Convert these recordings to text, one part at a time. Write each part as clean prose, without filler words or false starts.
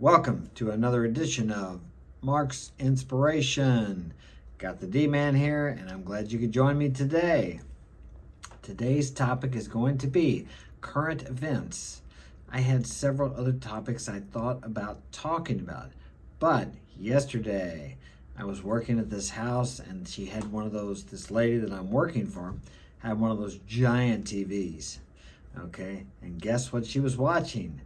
Welcome to another edition of Mark's Inspiration. Got the D-Man here, and I'm glad you could join me today. Today's topic is going to be current events. I had several other topics I thought about talking about, but yesterday I was working at this house, and she had one of those, this lady that I'm working for, had one of those giant TVs, okay? And guess what she was watching?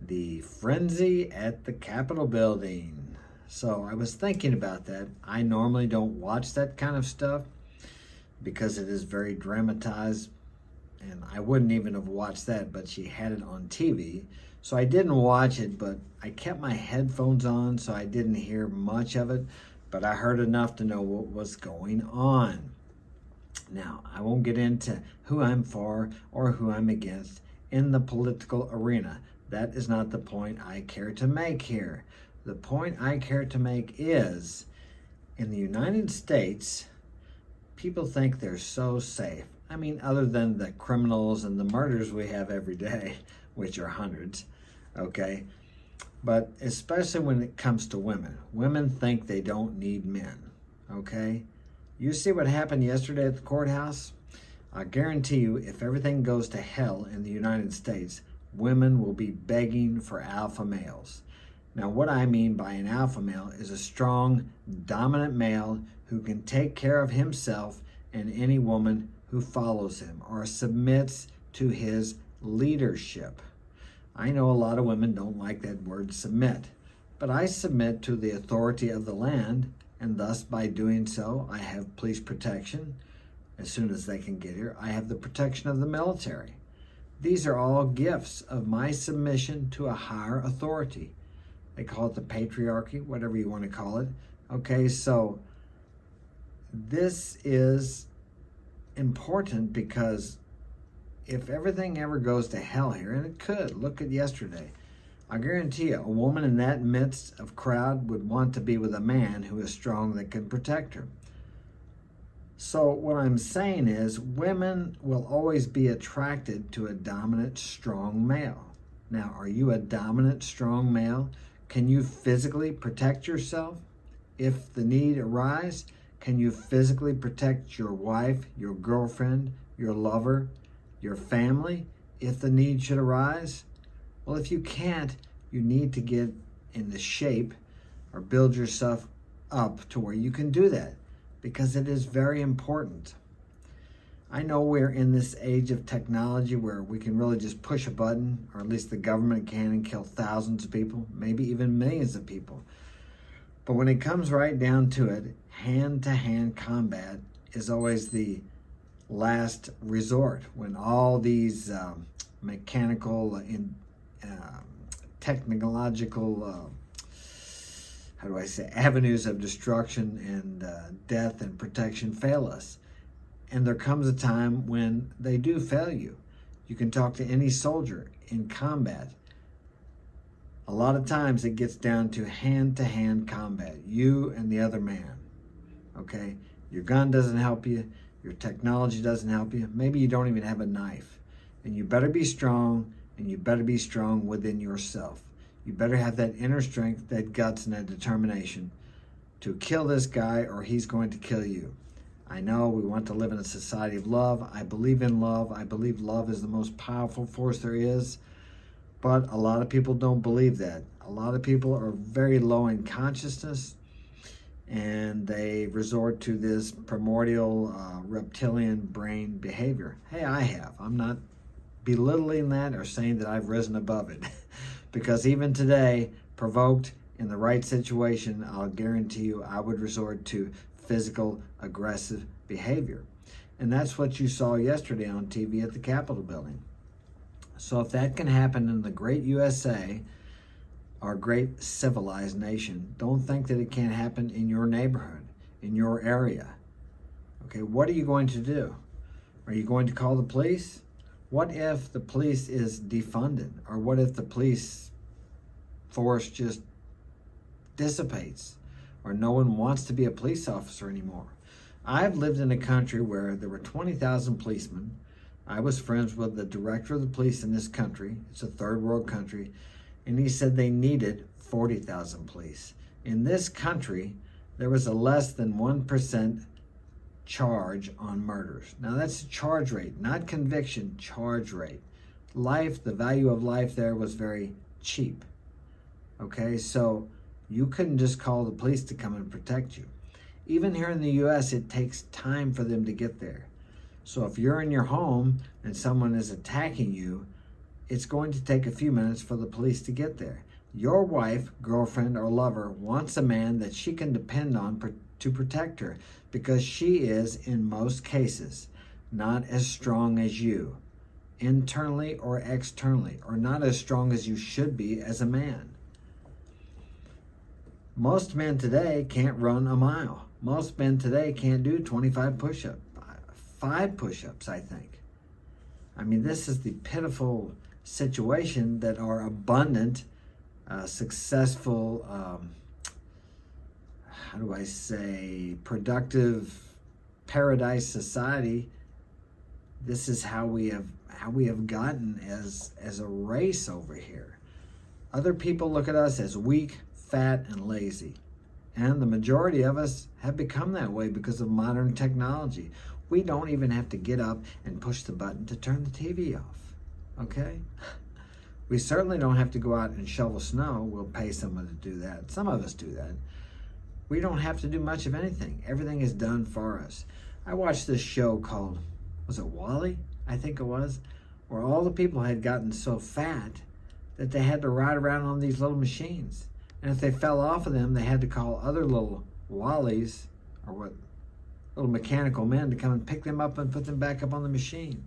The frenzy at the Capitol building. So I was thinking about that. I normally don't watch that kind of stuff because it is very dramatized, and I wouldn't even have watched that, but she had it on TV. So I didn't watch it, but I kept my headphones on, so I didn't hear much of it, but I heard enough to know what was going on. Now, I won't get into who I'm for or who I'm against in the political arena. That is not the point I care to make here. The point I care to make is, in the United States, people think they're so safe. I mean, other than the criminals and the murders we have every day, which are hundreds, okay? But especially when it comes to women. Women think they don't need men, okay? You see what happened yesterday at the courthouse? I guarantee you, if everything goes to hell in the United States, women will be begging for alpha males. Now, what I mean by an alpha male is a strong, dominant male who can take care of himself and any woman who follows him or submits to his leadership. I know a lot of women don't like that word submit, but I submit to the authority of the land, and thus by doing so, I have police protection. As soon as they can get here, I have the protection of the military. These are all gifts of my submission to a higher authority. They call it the patriarchy, whatever you want to call it. Okay, so this is important because if everything ever goes to hell here, and it could, look at yesterday, I guarantee you a woman in that midst of crowd would want to be with a man who is strong that can protect her. So what I'm saying is women will always be attracted to a dominant, strong male. Now, are you a dominant, strong male? Can you physically protect yourself if the need arises? Can you physically protect your wife, your girlfriend, your lover, your family if the need should arise? Well, if you can't, you need to get into shape or build yourself up to where you can do that, because it is very important. I know we're in this age of technology where we can really just push a button, or at least the government can, and kill thousands of people, maybe even millions of people. But when it comes right down to it, hand-to-hand combat is always the last resort, when all these mechanical and technological avenues of destruction and death and protection fail us. And there comes a time when they do fail you. You can talk to any soldier in combat. A lot of times it gets down to hand-to-hand combat, you and the other man, okay? Your gun doesn't help you, your technology doesn't help you, maybe you don't even have a knife. And you better be strong, and you better be strong within yourself. You better have that inner strength, that guts, and that determination to kill this guy, or he's going to kill you. I know we want to live in a society of love. I believe in love. I believe love is the most powerful force there is. But a lot of people don't believe that. A lot of people are very low in consciousness, and they resort to this primordial reptilian brain behavior. Hey, I have. I'm not belittling that or saying that I've risen above it. Because even today, provoked in the right situation, I'll guarantee you I would resort to physical, aggressive behavior. And that's what you saw yesterday on TV at the Capitol building. So if that can happen in the great USA, our great civilized nation, don't think that it can't happen in your neighborhood, in your area. Okay, what are you going to do? Are you going to call the police? What if the police is defunded? Or what if the police force just dissipates? Or no one wants to be a police officer anymore? I've lived in a country where there were 20,000 policemen. I was friends with the director of the police in this country. It's a third world country. And he said they needed 40,000 police. In this country, there was a less than 1% charge on murders. Now that's charge rate, not conviction, charge rate. Life, the value of life there was very cheap. Okay, so you couldn't just call the police to come and protect you. Even here in the US, it takes time for them to get there. So if you're in your home and someone is attacking you, it's going to take a few minutes for the police to get there. Your wife, girlfriend, or lover wants a man that she can depend on to protect her, because she is, in most cases, not as strong as you, internally or externally, or not as strong as you should be as a man. Most men today can't run a mile. Most men today can't do 25 push-ups, 5 push-ups, I think. I mean, this is the pitiful situation that our abundant, successful, how do I say, productive paradise society, this is how we have gotten as a race over here. Other people look at us as weak, fat, and lazy. And the majority of us have become that way because of modern technology. We don't even have to get up and push the button to turn the TV off, okay? We certainly don't have to go out and shovel snow. We'll pay someone to do that. Some of us do that. We don't have to do much of anything. Everything is done for us. I watched this show called, was it Wall-E? I think it was, where all the people had gotten so fat that they had to ride around on these little machines. And if they fell off of them, they had to call other little Wallies, or what, little mechanical men, to come and pick them up and put them back up on the machine.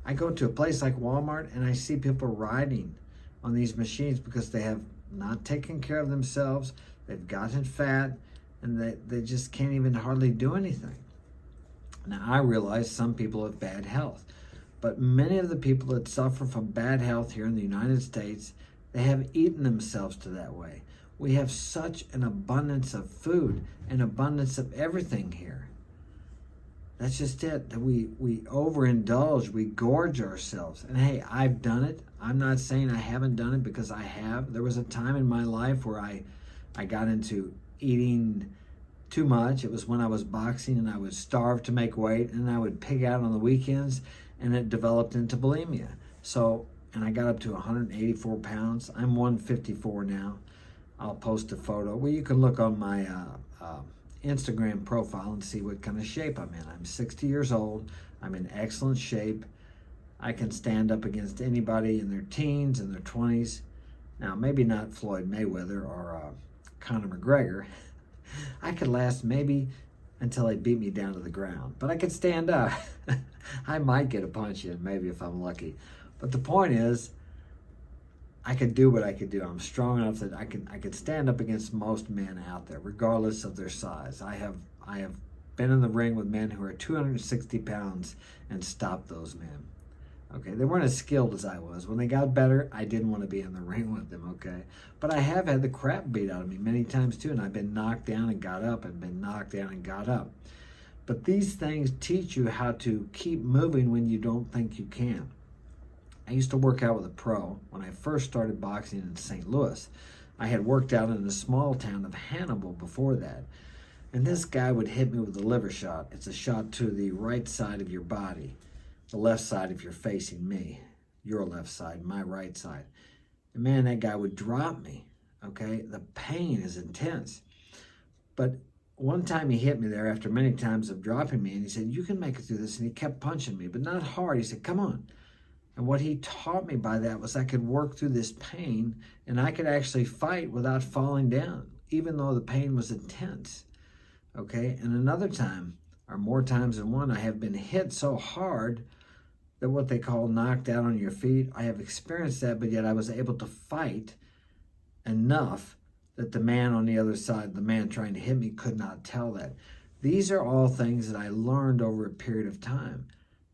I go to a place like Walmart and I see people riding on these machines because they have not taken care of themselves, they've gotten fat, and they just can't even hardly do anything. Now, I realize some people have bad health, but many of the people that suffer from bad health here in the United States, they have eaten themselves to that way. We have such an abundance of food, an abundance of everything here. That's just it. We overindulge, we gorge ourselves. And hey, I've done it. I'm not saying I haven't done it, because I have. There was a time in my life where I got into eating too much. It was when I was boxing, and I would starve to make weight, and I would pig out on the weekends, and it developed into bulimia. So, and I got up to 184 pounds. I'm 154 now. I'll post a photo. Well, you can look on my Instagram profile and see what kind of shape I'm in. I'm 60 years old. I'm in excellent shape. I can stand up against anybody in their teens and their 20s. Now, maybe not Floyd Mayweather or Conor McGregor. I could last maybe until they beat me down to the ground, but I could stand up. I might get a punch in, maybe, if I'm lucky. But the point is, I could do what I could do. I'm strong enough that I could stand up against most men out there, regardless of their size. I have been in the ring with men who are 260 pounds and stopped those men. Okay, they weren't as skilled as I was. When they got better, I didn't want to be in the ring with them, okay? But I have had the crap beat out of me many times too, and I've been knocked down and got up, and been knocked down and got up. But these things teach you how to keep moving when you don't think you can. I used to work out with a pro when I first started boxing in St. Louis. I had worked out in the small town of Hannibal before that. And this guy would hit me with a liver shot. It's a shot to the right side of your body, the left side if you're facing me, your left side, my right side. And man, that guy would drop me, okay? The pain is intense. But one time he hit me there after many times of dropping me, and he said, "You can make it through this." And he kept punching me, but not hard. He said, "Come on." And what he taught me by that was I could work through this pain, and I could actually fight without falling down, even though the pain was intense, okay? And another time, or more times than one, I have been hit so hard that what they call knocked out on your feet. I have experienced that, but yet I was able to fight enough that the man on the other side, the man trying to hit me, could not tell that. These are all things that I learned over a period of time.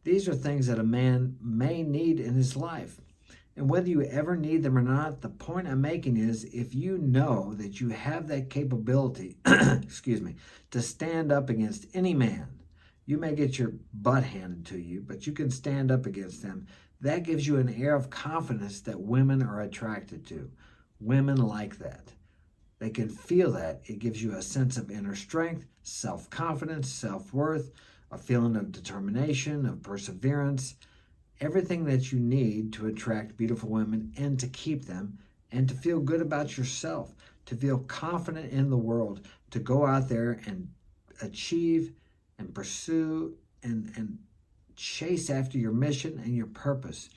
These are things that a man may need in his life. And whether you ever need them or not, the point I'm making is, if you know that you have that capability, excuse me, to stand up against any man, you may get your butt handed to you, but you can stand up against them. That gives you an air of confidence that women are attracted to. Women like that. They can feel that. It gives you a sense of inner strength, self-confidence, self-worth, a feeling of determination, of perseverance, everything that you need to attract beautiful women and to keep them and to feel good about yourself, to feel confident in the world, to go out there and achieve and pursue and chase after your mission and your purpose.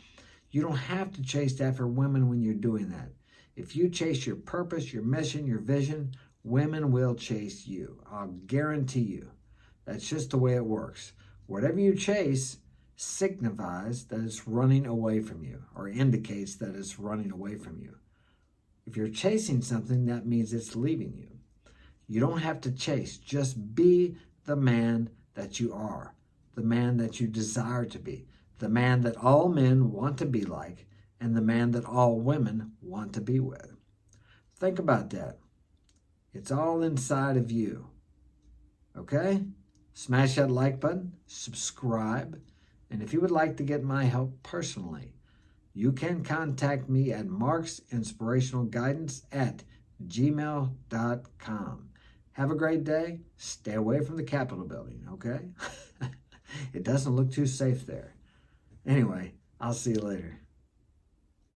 You don't have to chase after women when you're doing that. If you chase your purpose, your mission, your vision, women will chase you. I'll guarantee you. That's just the way it works. Whatever you chase signifies that it's running away from you, or indicates that it's running away from you. If you're chasing something, that means it's leaving you. You don't have to chase. Just be the man that you are, the man that you desire to be, the man that all men want to be like, and the man that all women want to be with. Think about that. It's all inside of you. Okay? Smash that like button, subscribe, and if you would like to get my help personally, you can contact me at marksinspirationalguidance@gmail.com. Have a great day. Stay away from the Capitol building, okay? It doesn't look too safe there. Anyway, I'll see you later.